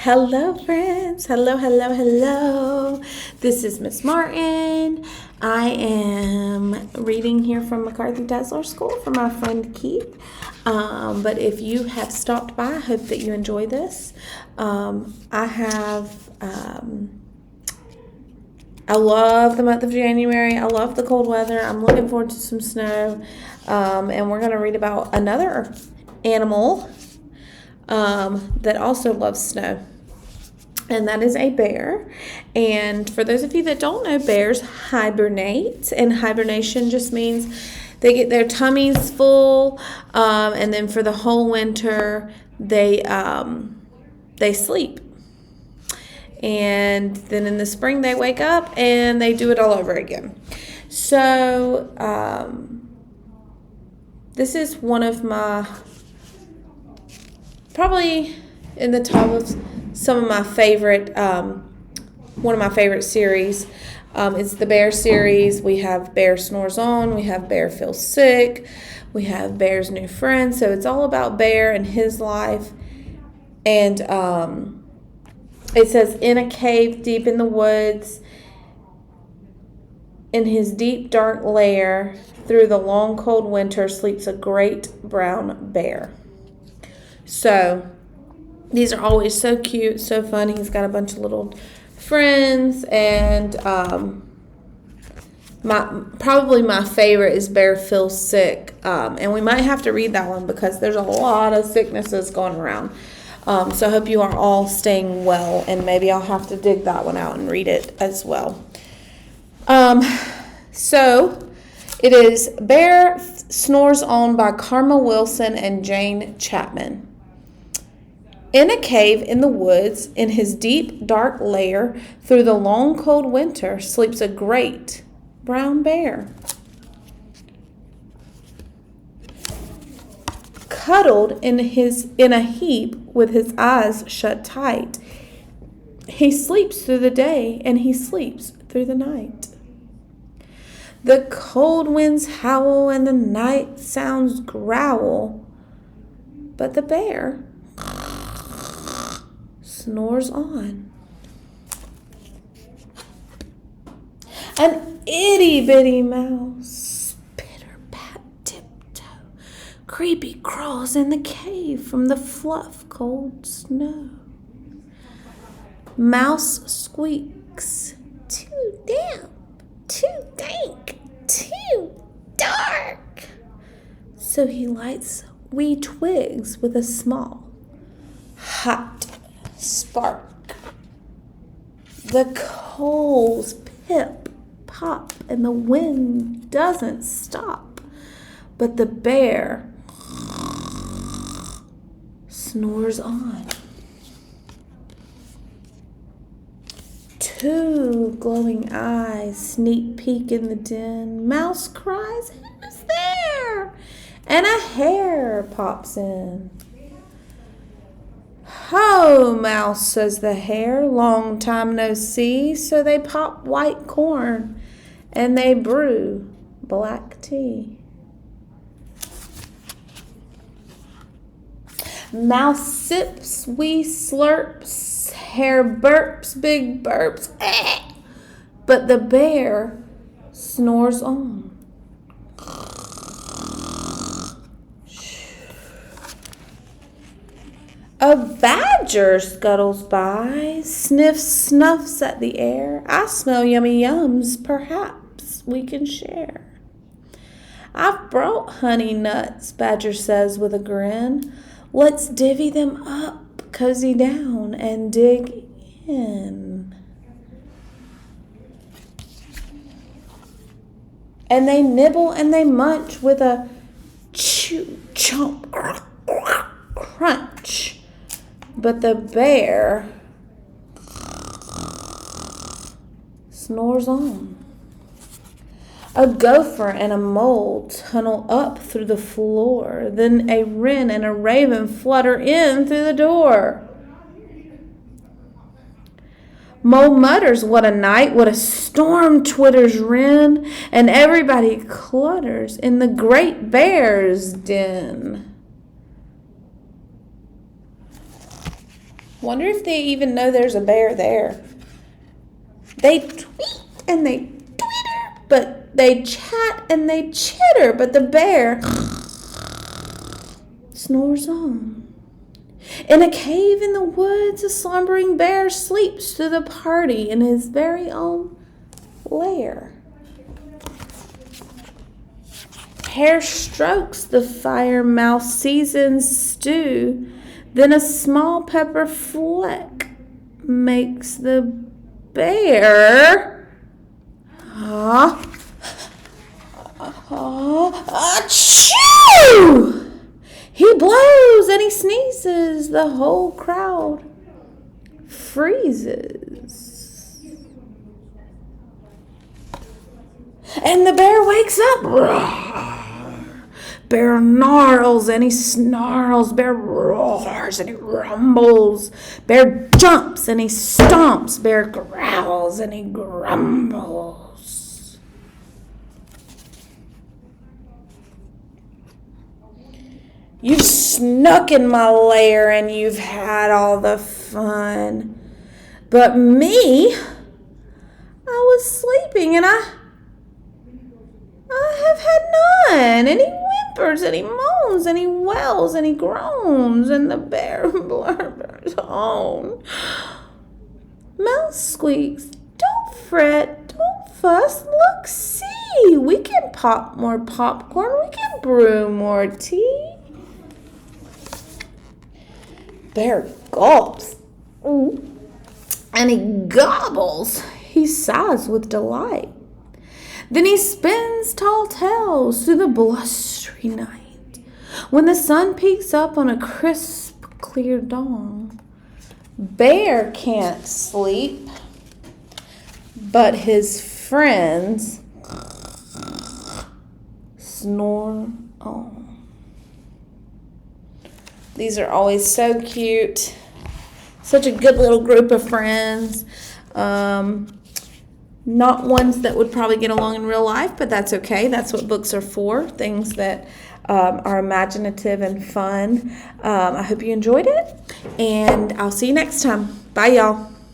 Hello, friends. Hello. This is Miss Martin. I am reading here from McCarthy Dazzler School for my friend Keith. But if you have stopped by, I hope that you enjoy this. I love the month of January. I love the cold weather. I'm looking forward to some snow. And we're going to read about another animal that also loves snow. And that is a bear. And for those of you that don't know, bears hibernate. And hibernation just means they get their tummies full. And then for the whole winter, they sleep. And then in the spring, they wake up and they do it all over again. So this is one of my, probably in the top of some of my favorite, one of my favorite series. It's the Bear series. We have Bear Snores On, we have Bear Feels Sick, we have Bear's New Friend. So it's all about Bear and his life. And it says, in a cave deep in the woods, in his deep dark lair, through the long cold winter, sleeps a great brown bear. So these are always so cute, so fun. He's got a bunch of little friends, and probably my favorite is Bear Feels Sick. And we might have to read that one because there's a lot of sicknesses going around. So I hope you are all staying well, and maybe I'll have to dig that one out and read it as well. So it is Bear Snores On by Karma Wilson and Jane Chapman. In a cave in the woods, in his deep, dark lair, through the long, cold winter, sleeps a great brown bear. Cuddled in a heap with his eyes shut tight, he sleeps through the day and he sleeps through the night. The cold winds howl and the night sounds growl, but the bear snores on. An itty-bitty mouse, pitter-pat tiptoe, creepy crawls in the cave from the fluff cold snow. Mouse squeaks, too damp, too dank, too dark. So he lights wee twigs with a small, hot spark. The coals pip, pop, and the wind doesn't stop. But the bear snores on. Two glowing eyes sneak peek in the den. Mouse cries, "Who's there?" And a hare pops in. "Ho, Mouse," says the hare, "long time no see." So they pop white corn and they brew black tea. Mouse sips, wee slurps, hare burps, big burps, but the bear snores on. A badger scuttles by, sniffs, snuffs at the air. "I smell yummy yums, perhaps we can share." "I've brought honey nuts," Badger says with a grin. "Let's divvy them up, cozy down, and dig in." And they nibble and they munch with a chew, chomp, crunch. But the bear snores on. A gopher and a mole tunnel up through the floor. Then a wren and a raven flutter in through the door. Mole mutters, "What a night, what a storm," twitters wren, and everybody clutters in the great bear's den. Wonder if they even know there's a bear there. They tweet and they twitter, but they chat and they chitter, but the bear snores on. In a cave in the woods, a slumbering bear sleeps through the party in his very own lair. Hare strokes the fire, mouse seasons stew, then a small pepper fleck makes the bear achoo! He blows and he sneezes. The whole crowd freezes. And the bear wakes up. Bear gnarls and he snarls. Bear roars and he rumbles. Bear jumps and he stomps. Bear growls and he grumbles. You've snuck in my lair and you've had all the fun. But me, I was sleeping and I have had none. And he whimpers and he moans and he wails and he groans and the bear blubbers on. Mouse squeaks, don't fret, don't fuss, look, see. We can pop more popcorn, we can brew more tea. Bear gulps and he gobbles. He sighs with delight. Then he spins tall tales through the blustery night. When the sun peeks up on a crisp, clear dawn, Bear can't sleep, but his friends snore on. These are always so cute. Such a good little group of friends. Not ones that would probably get along in real life, but that's okay. That's what books are for, things that are imaginative and fun. I hope you enjoyed it, and I'll see you next time. Bye, y'all.